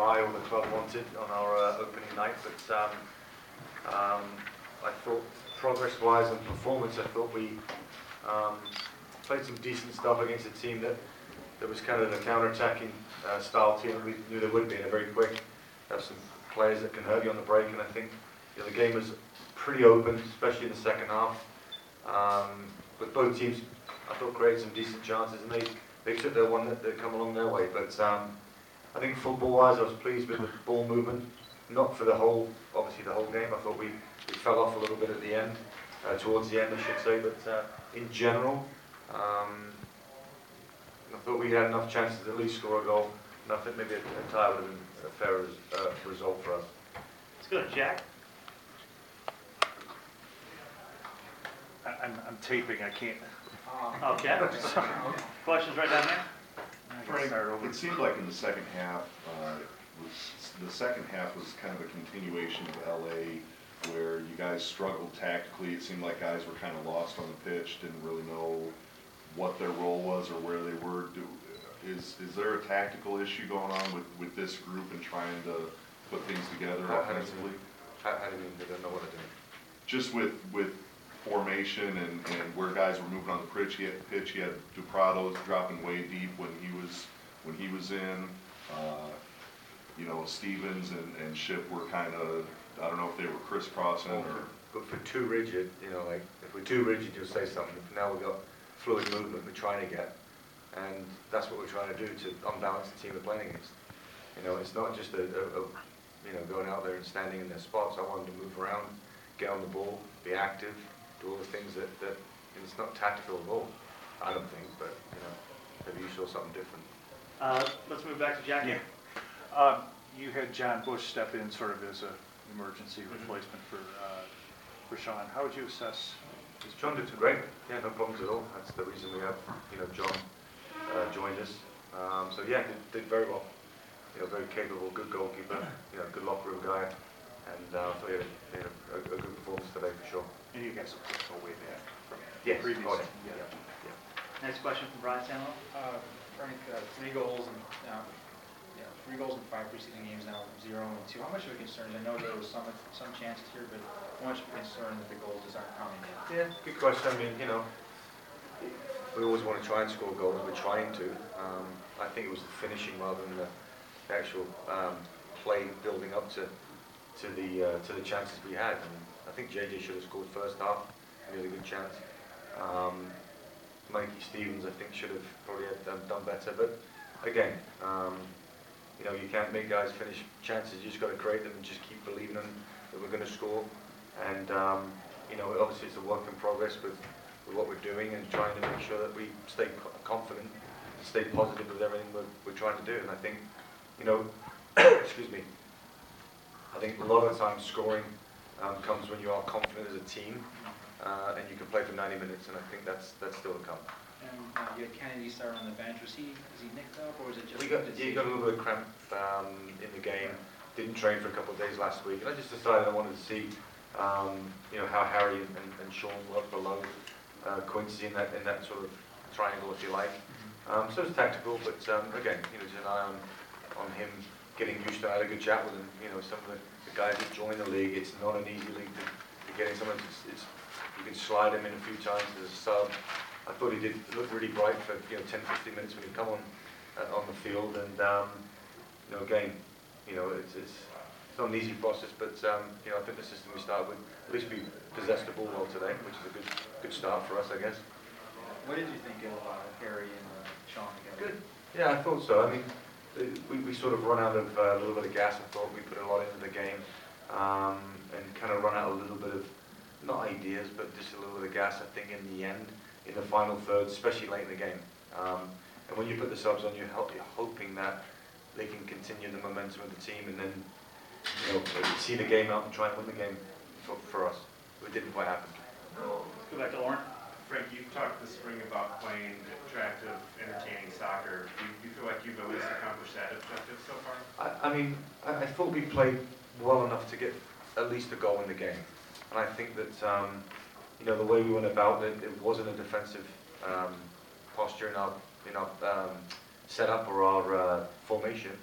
MRI or the club wanted on our opening night, but I thought progress-wise and performance, I thought we played some decent stuff against a team that was kind of a counter-attacking style team. We knew they would be, and they're very quick. Have some players that can hurt you on the break, and I think the game was pretty open, especially in the second half. But both teams, I thought, created some decent chances, and they took their one that come along their way. But I think football-wise, I was pleased with the ball movement. Not for the whole, obviously the whole game. I thought we fell off a little bit at the end, towards the end, I should say. But in general, I thought we had enough chances to at least score a goal. And I think maybe a tie would have been a fair result for us. Let's go to Jack. I'm taping. I can't. Okay. Questions right down there? Frank, it seemed like in the second half, the second half was kind of a continuation of LA, where you guys struggled tactically. It seemed like guys were kind of lost on the pitch, didn't really know what their role was or where they were. Is there a tactical issue going on with this group and trying to put things together offensively? How do you mean they don't know what to do? Just with formation and where guys were moving on the pitch. You had Duprados dropping way deep when he was in. Stevens and Ship were kind of, I don't know if they were crisscrossing or. But for too rigid, like if we're too rigid, you'll say something. Now we've got fluid movement we're trying to get, and that's what we're trying to do to unbalance the team we're playing against. It's not just going out there and standing in their spots. I want them to move around, get on the ball, be active, do all the things that it's not tactical at all. I don't think, but maybe you saw something different. Let's move back to Jack. Yeah. You had John Bush step in sort of as an emergency replacement for Sean. How would you assess? John did great. Yeah, no problems at all. That's the reason we have John joined us. So yeah, did very well. Very capable, good goalkeeper. Good locker room guy, and so he had a good performance today for sure. And you guys have go way back from previous. Oh, Yeah. Next question from Brian Stanlow. Frank, 3 goals in 5 preseason games now, 0 and 2. How much of a concern? I know there was some chances here, but how much of a concern that the goals just aren't coming in? Yeah, good question. I mean, we always want to try and score goals. We're trying to. I think it was the finishing rather than the actual play building up to the chances we had. And I think JJ should have scored first half. He had a good chance. Mikey Stevens, I think, should have probably done better. But again, you can't make guys finish chances. You just got to create them and just keep believing them that we're going to score. And obviously it's a work in progress with what we're doing and trying to make sure that we stay confident, and stay positive with everything we're trying to do. And I think, excuse me. I think a lot of the time scoring comes when you are confident as a team and you can play for 90 minutes. And I think that's still to come. And you had Kennedy starting on the bench. Is he nicked up, or is it just? He got a little bit of cramp in the game. Didn't train for a couple of days last week, and I just decided I wanted to see, how Harry and Sean work below Quincy in that sort of triangle, if you like. So it's tactical, but again, just an eye on him getting used to it. I had a good chat with him. Some of the guys that join the league, it's not an easy league to get in. Sometimes you can slide him in a few times as a sub. I thought he did look really bright for 10-15 minutes when he come on the field, and again, it's not an easy process, but I think the system we start with, at least we possessed the ball well today, which is a good start for us, I guess. What did you think of Harry and Sean together? Good. Yeah, I thought so. I mean, we sort of run out of a little bit of gas. I thought we put a lot into the game and kind of run out a little bit of, not ideas, but just a little bit of gas, I think, in the end, in the final third, especially late in the game. And when you put the subs on, you're hoping that they can continue the momentum of the team and then see the game out and try and win the game for us. It didn't quite happen. Let's go back to Lauren. Frank, you've talked this spring about playing attractive, entertaining soccer. Do you feel like you've at least accomplished that objective so far? I thought we played well enough to get at least a goal in the game. And I think that, the way we went about it, it wasn't a defensive posture in our setup or our formation.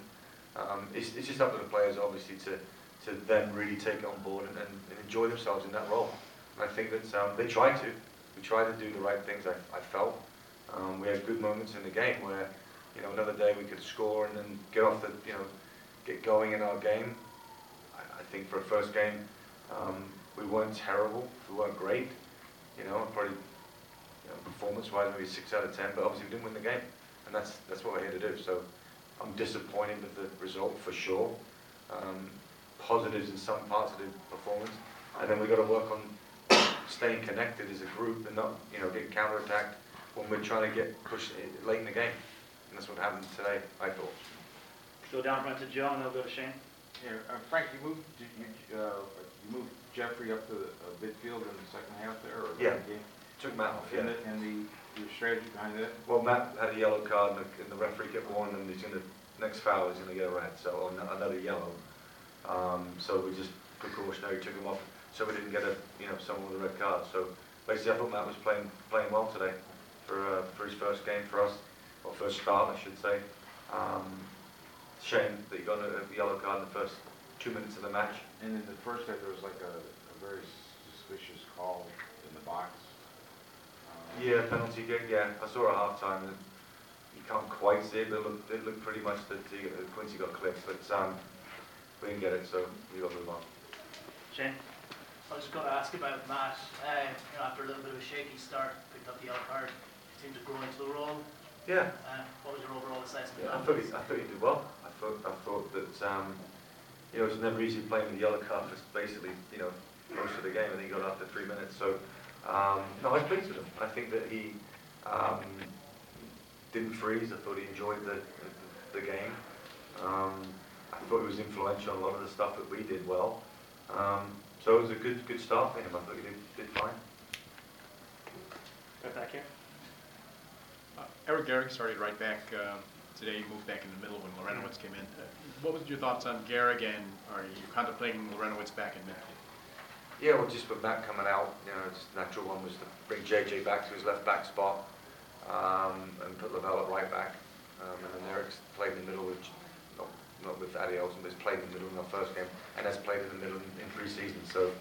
It's just up to the players, obviously, to then really take it on board and enjoy themselves in that role. And I think that they tried to. We tried to do the right things, I felt. We had good moments in the game where, another day we could score and then get off get going in our game. I think for a first game, we weren't terrible, we weren't great, probably performance-wise maybe 6 out of 10, but obviously we didn't win the game, and that's what we're here to do. So I'm disappointed with the result for sure. Positives in some parts of the performance, and then we've got to work on staying connected as a group and not getting counter-attacked when we're trying to get pushed late in the game. And that's what happened today, I thought. Go down front to Joe, and they'll go to Shane. Yeah, Frank, you moved Jeffrey up to midfield in the second half there, or Yeah. the game? Took Matt off, yeah. And your strategy behind that? Well, Matt had a yellow card and the referee kept warning him next foul he's going to get a red, so another yellow. So we just precautionary took him off so we didn't get someone with a red card. So basically I thought Matt was playing well today for his first game for us, or first start I should say. Shame that he got a yellow card in the first 2 minutes of the match. And in the first half, there was like a very suspicious call in the box. Yeah, penalty kick, yeah. I saw it at half-time, and you can't quite see it, but it looked pretty much that Quincy got clipped, but we didn't get it, so we got to move on. Shane? I was just going to ask about Matt. After a little bit of a shaky start, picked up the yellow card, seemed to grow into the role. Yeah. What was your overall assessment? Yeah, I thought he did well. I thought that it was never easy playing with the yellow card for basically most of the game. I think he got it after 3 minutes. So no, I was pleased with him. I think that he didn't freeze. I thought he enjoyed the game. I thought he was influential on a lot of the stuff that we did well. So it was a good start for him. I thought he did fine. Right back here. Eric Gehrig started right back today. He moved back in the middle when Lorenowitz came in. What was your thoughts on Gehrig, and are you contemplating Lorenowitz back in midfield? Yeah, well, just with Matt coming out, just the natural one was to bring JJ back to his left back spot and put Yallop right back. And then Eric's played in the middle, which not with Addy Olsen, but he's played in the middle in our first game, and has played in the middle in pre-season. So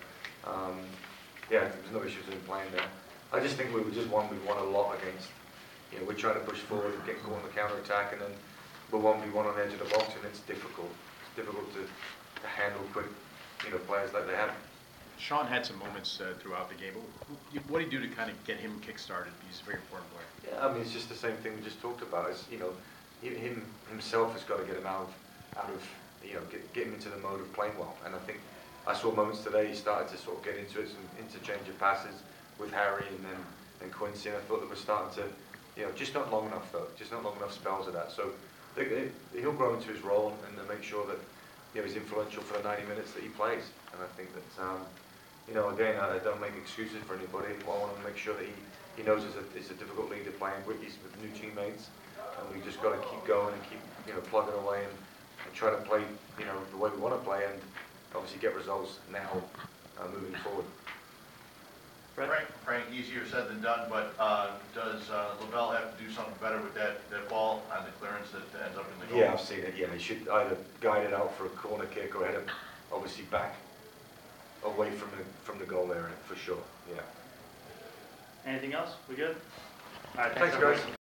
yeah, there's no issues with him playing there. I just think we won a lot against. We're trying to push forward and get caught on the counter-attack, and then we're 1v1 on the edge of the box, and it's difficult. It's difficult to handle quick, players like they have. Sean had some moments throughout the game. What do you do to kind of get him kick-started? He's a very important player. Yeah, I mean, it's just the same thing we just talked about. It's, him himself has got to get him out of get him into the mode of playing well. And I think I saw moments today he started to sort of get into it, some interchange of passes with Harry and Quincy, and I thought that we're starting to. Just not long enough though. Just not long enough spells of that. So he'll grow into his role and make sure that he's influential for the 90 minutes that he plays. And I think that again, I don't make excuses for anybody. I want to make sure that he knows it's a difficult league to play in. He's with new teammates, and we just got to keep going and keep plugging away and try to play the way we want to play, and obviously get results now moving forward. Frank, easier said than done, but does Lavelle have to do something better with that ball on the clearance that ends up in the goal? Yeah, I've seen it. Yeah, he should either guide it out for a corner kick or head it obviously back away from the goal area for sure. Yeah. Anything else? We good? All right, Thanks, everybody. guys.